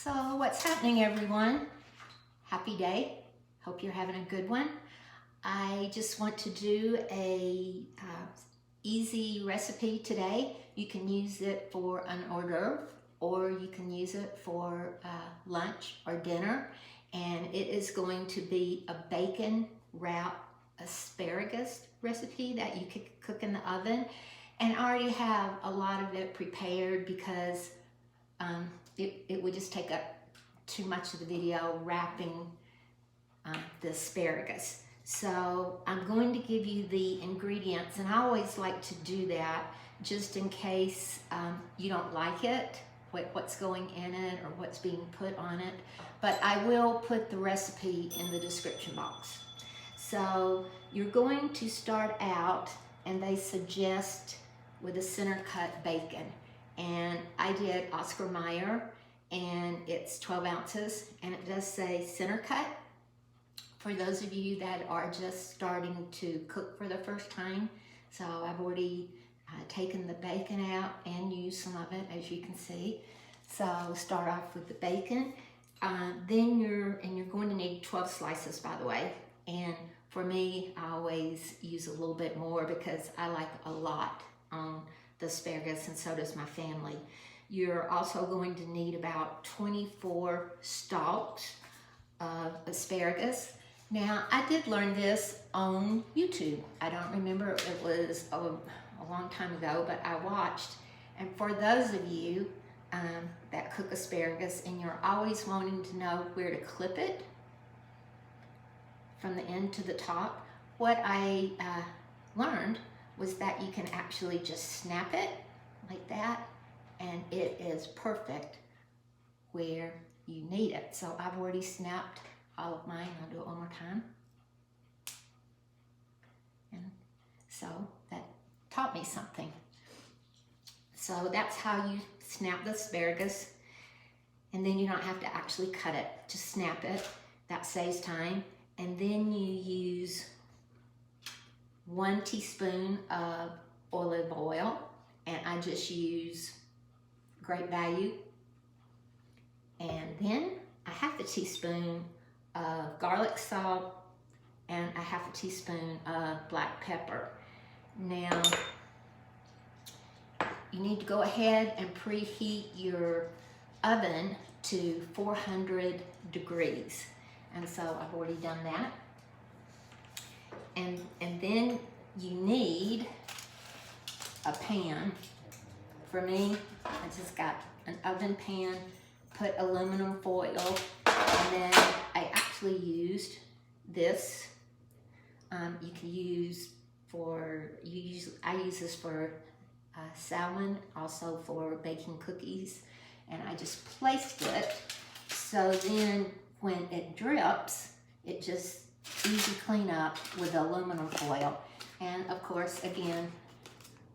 So what's happening, everyone? Happy day. Hope you're having a good one. I just want to do a easy recipe today. You can use it for an hors d'oeuvre or you can use it for lunch or dinner. And it is going to be a bacon wrapped asparagus recipe that you could cook in the oven. And I already have a lot of it prepared because it would just take up too much of the video wrapping the asparagus. So I'm going to give you the ingredients, and I always like to do that just in case you don't like it, what's going in it or what's being put on it. But I will put the recipe in the description box. So you're going to start out, and they suggest with a center cut bacon. And I did Oscar Mayer, and it's 12 ounces, and it does say center cut. For those of you that are just starting to cook for the first time, so I've already taken the bacon out and used some of it, as you can see. So start off with the bacon. Then you're going to need 12 slices, by the way. And for me, I always use a little bit more because I like a lot on the asparagus, and so does my family. You're also going to need about 24 stalks of asparagus. Now, I did learn this on YouTube. I don't remember, it was a long time ago, but I watched. And for those of you that cook asparagus and you're always wanting to know where to clip it from the end to the top, what I learned was that you can actually just snap it like that, and it is perfect where you need it. So I've already snapped all of mine. I'll do it one more time. And so that taught me something. So that's how you snap the asparagus, and then you don't have to actually cut it, just snap it. That saves time. And then you use 1 teaspoon of olive oil, and I just use Great Value. And then a half a teaspoon of garlic salt and a half a teaspoon of black pepper. Now, you need to go ahead and preheat your oven to 400 degrees. And so I've already done that. And then you need a pan. For me, I just got an oven pan, put aluminum foil, and then I actually used this. You can use I use this for salmon, also for baking cookies, and I just placed it so then when it drips, it just easy clean up with aluminum foil. And of course, again,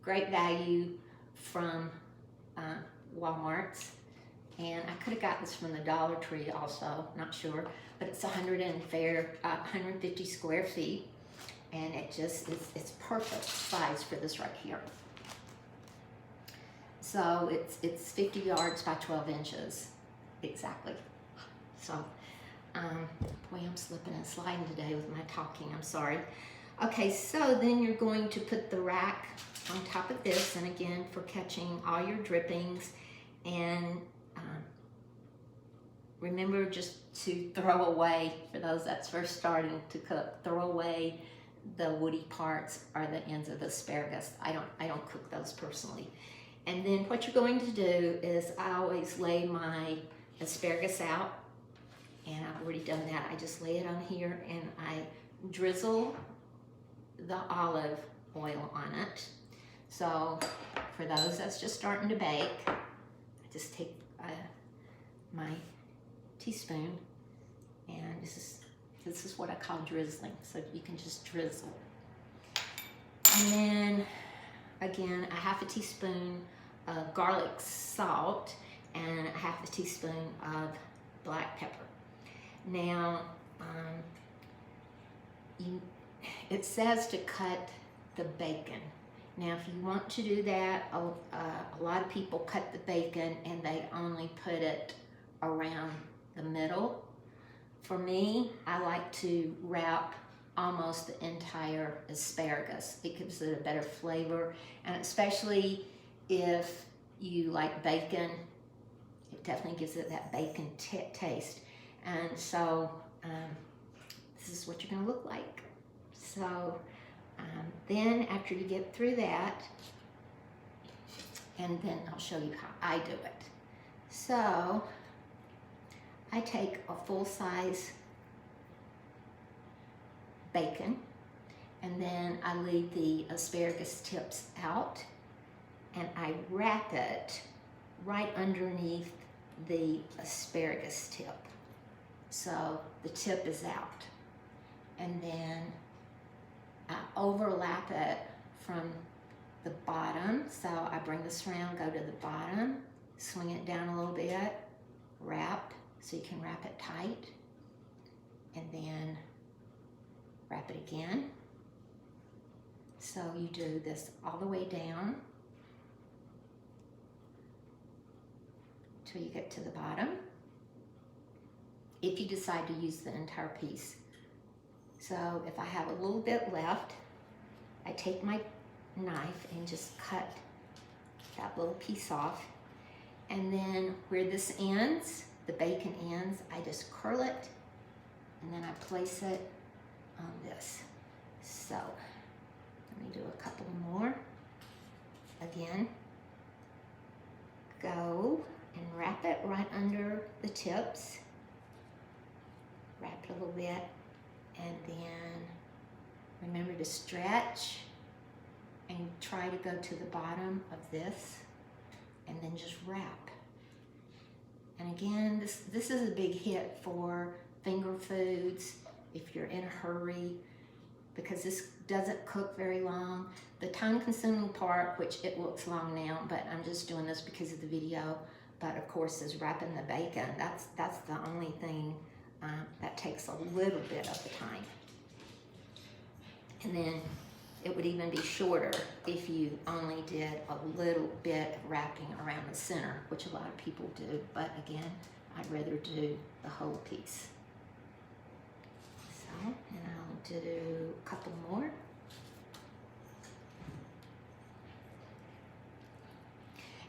Great Value from Walmart's. And I could have got this from the Dollar Tree also, not sure, but it's 150 square feet, and it's perfect size for this right here. So it's 50 yards by 12 inches, exactly. So, boy, I'm slipping and sliding today with my talking, I'm sorry. Okay, so then you're going to put the rack on top of this, and again, for catching all your drippings. And remember just to throw away, for those that's first starting to cook, throw away the woody parts or the ends of the asparagus. I don't cook those personally. And then what you're going to do is I always lay my asparagus out, and I've already done that. I just lay it on here and I drizzle the olive oil on it. So for those that's just starting to bake, I just take my teaspoon, and this is what I call drizzling. So you can just drizzle. And then again, a half a teaspoon of garlic salt and a half a teaspoon of black pepper. Now, it says to cut the bacon. Now, if you want to do that, a lot of people cut the bacon and they only put it around the middle. For me, I like to wrap almost the entire asparagus. It gives it a better flavor, and especially if you like bacon, it definitely gives it that bacon taste. And so this is what you're going to look like. So then after you get through that, and then I'll show you how I do it. So I take a full-size bacon, and then I leave the asparagus tips out, and I wrap it right underneath the asparagus tip. So the tip is out. And then I overlap it from the bottom. So I bring this around, go to the bottom, swing it down a little bit, wrap, so you can wrap it tight, and then wrap it again. So you do this all the way down till you get to the bottom, if you decide to use the entire piece. So if I have a little bit left, I take my knife and just cut that little piece off, and then where this ends, the bacon ends, I just curl it, and then I place it on this. So let me do a couple more. Again, go and wrap it right under the tips. Wrap it a little bit, and then remember to stretch and try to go to the bottom of this, and then just wrap. And again, this is a big hit for finger foods if you're in a hurry, because this doesn't cook very long. The time-consuming part, which it looks long now, but I'm just doing this because of the video, but of course is wrapping the bacon. That's the only thing that takes a little bit of the time. And then it would even be shorter if you only did a little bit of wrapping around the center, which a lot of people do, but again, I'd rather do the whole piece. So, and I'll do a couple more.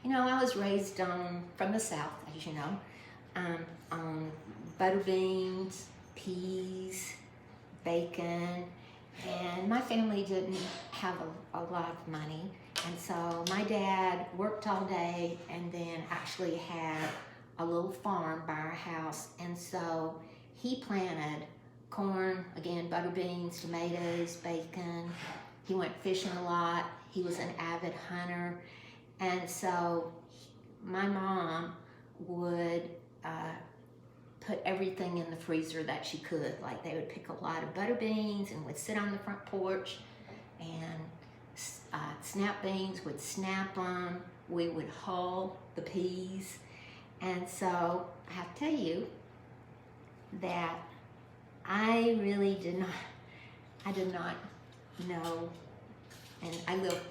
You know, I was raised from the South, as you know, on butter beans, peas, bacon, and my family didn't have a lot of money, and so my dad worked all day and then actually had a little farm by our house, and so he planted corn, again, butter beans, tomatoes, bacon. He went fishing a lot. He was an avid hunter, and so my mom would put everything in the freezer that she could. Like, they would pick a lot of butter beans and would sit on the front porch, and snap beans, would snap them. We would hull the peas. And so I have to tell you that I really did not know, and I live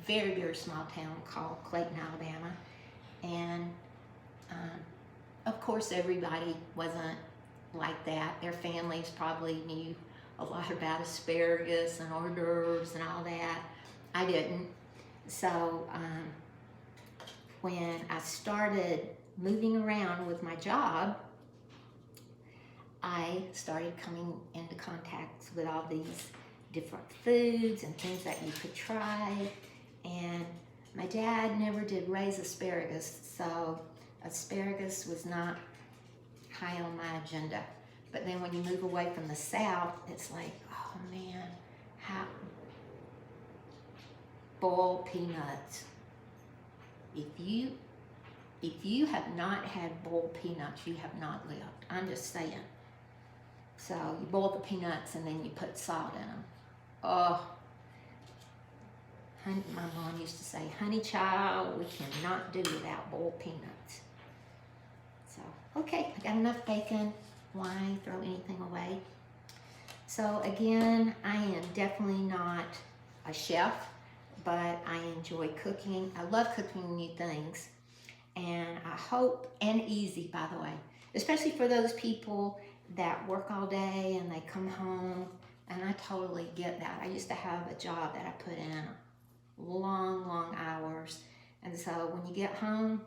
very, very small town called Clayton, Alabama, and of course everybody wasn't like that. Their families probably knew a lot about asparagus and hors d'oeuvres and all that. I didn't. So when I started moving around with my job, I started coming into contact with all these different foods and things that you could try. And my dad never did raise asparagus, so asparagus was not high on my agenda. But then when you move away from the South, it's like, oh man, how boiled peanuts. If you have not had boiled peanuts, you have not lived. I'm just saying. So you boil the peanuts and then you put salt in them. Oh, honey, my mom used to say, honey child, we cannot do without boiled peanuts. So, okay, I got enough bacon. Why throw anything away? So again, I am definitely not a chef, but I enjoy cooking. I love cooking new things. And I hope, and easy, by the way, especially for those people that work all day and they come home, and I totally get that. I used to have a job that I put in long hours, and so when you get home,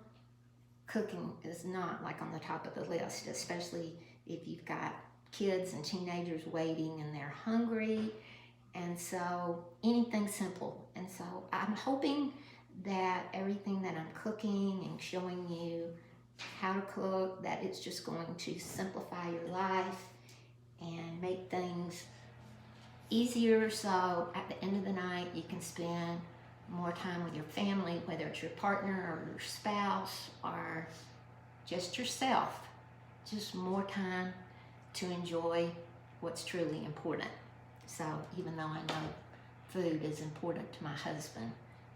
cooking is not like on the top of the list, especially if you've got kids and teenagers waiting and they're hungry. And so anything simple. And so I'm hoping that everything that I'm cooking and showing you how to cook, that it's just going to simplify your life and make things easier, so at the end of the night you can spend more time with your family, whether it's your partner or your spouse or just yourself. Just more time to enjoy what's truly important. So even though I know food is important to my husband,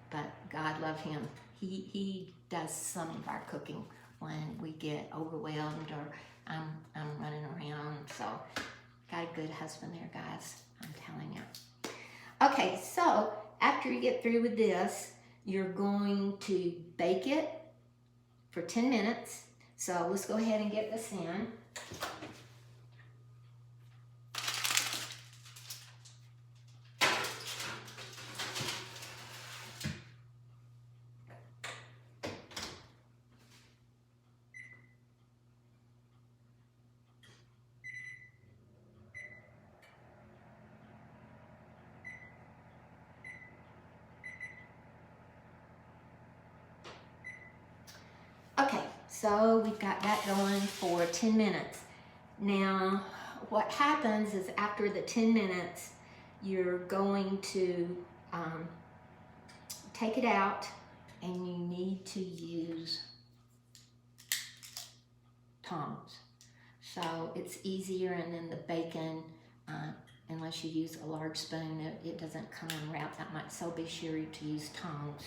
but God love him, he does some of our cooking when we get overwhelmed or I'm running around. So got a good husband there, guys, I'm telling you. Okay, so after you get through with this, you're going to bake it for 10 minutes. So let's go ahead and get this in. Okay, so we've got that going for 10 minutes. Now, what happens is after the 10 minutes, you're going to take it out, and you need to use tongs. So it's easier, and then the bacon, unless you use a large spoon, it doesn't come unwrapped that much, so be sure to use tongs.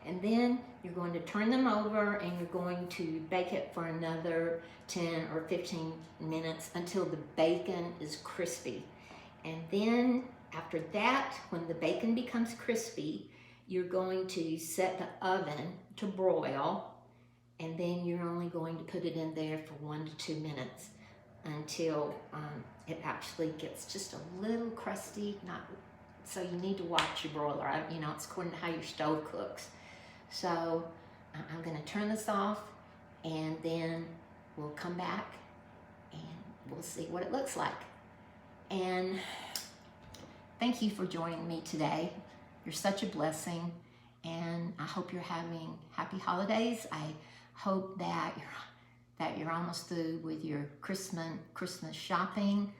And then you're going to turn them over, and you're going to bake it for another 10 or 15 minutes until the bacon is crispy. And then after that, when the bacon becomes crispy, you're going to set the oven to broil, and then you're only going to put it in there for 1 to 2 minutes until it actually gets just a little crusty. So you need to watch your broiler. You know, it's according to how your stove cooks. So I'm going to turn this off, and then we'll come back and we'll see what it looks like. And thank you for joining me today. You're such a blessing, and I hope you're having happy holidays. I hope that you're almost through with your Christmas shopping.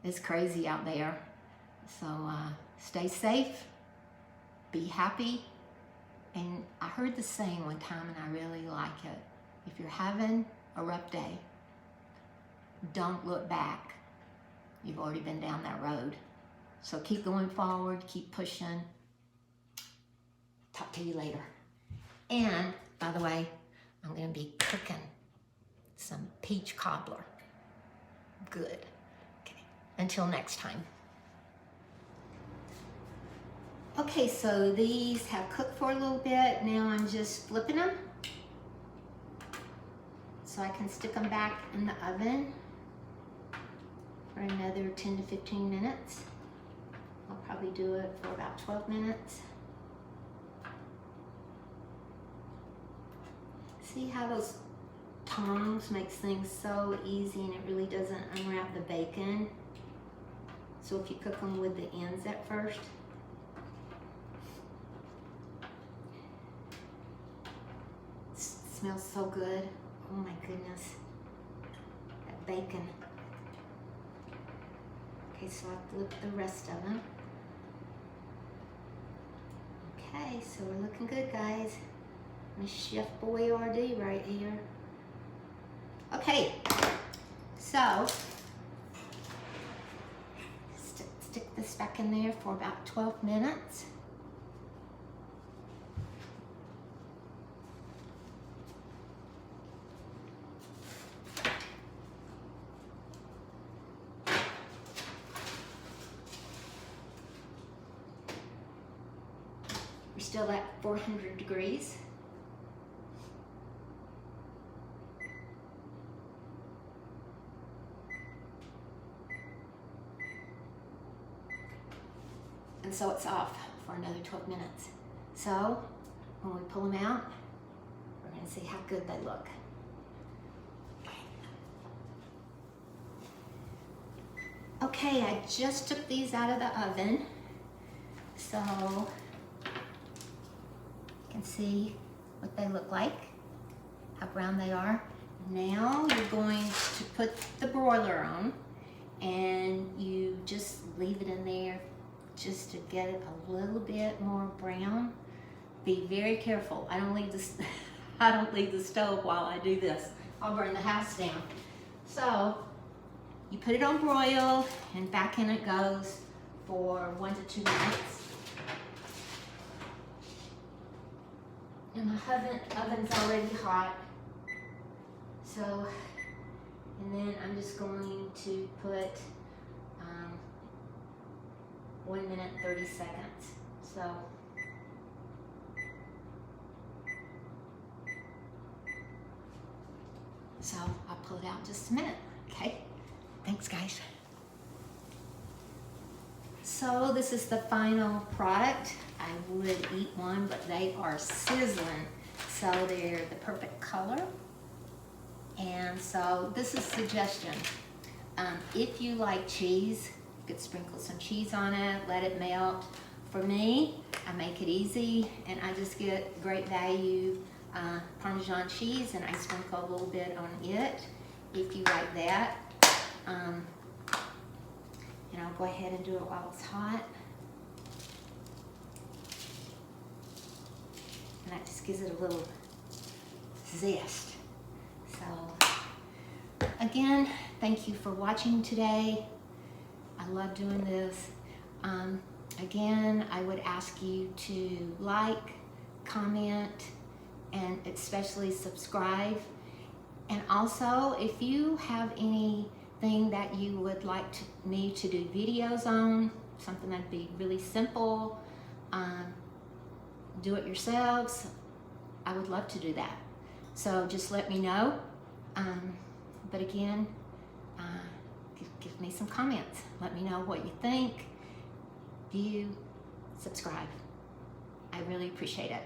It's crazy out there. So stay safe, be happy. And I heard this saying one time, and I really like it. If you're having a rough day, don't look back. You've already been down that road. So keep going forward, keep pushing. Talk to you later. And, by the way, I'm going to be cooking some peach cobbler. Good. Okay. Until next time. Okay, so these have cooked for a little bit. Now I'm just flipping them so I can stick them back in the oven for another 10 to 15 minutes. I'll probably do it for about 12 minutes. See how those tongs makes things so easy, and it really doesn't unwrap the bacon. So if you cook them with the ends at first. Smells so good. Oh my goodness. That bacon. Okay, so I flipped the rest of them. Okay, so we're looking good, guys. My Chef Boyardee right here. Okay, so stick this back in there for about 12 minutes. still at 400 degrees. And so it's off for another 12 minutes. So when we pull them out, we're going to see how good they look. Okay, I just took these out of the oven. So you can see what they look like, how brown they are. Now you're going to put the broiler on, and you just leave it in there just to get it a little bit more brown. Be very careful. I don't leave the stove while I do this. I'll burn the house down. So you put it on broil, and back in it goes for 1 to 2 minutes. And my oven's already hot. So, and then I'm just going to put 1 minute, 30 seconds. So, I'll pull it out in just a minute, okay? Thanks, guys. So this is the final product. I would eat one, but they are sizzling. So they're the perfect color. And so this is a suggestion. If you like cheese, you could sprinkle some cheese on it, let it melt. For me, I make it easy, and I just get great value Parmesan cheese, and I sprinkle a little bit on it. If you like that, and I'll go ahead and do it while it's hot. And that just gives it a little zest. So, again, thank you for watching today. I love doing this. Again, I would ask you to like, comment, and especially subscribe. And also, if you have anything that you would like me to do videos on, something that'd be really simple, do it yourselves, I would love to do that. So just let me know. But again, give me some comments. Let me know what you think. View, subscribe. I really appreciate it.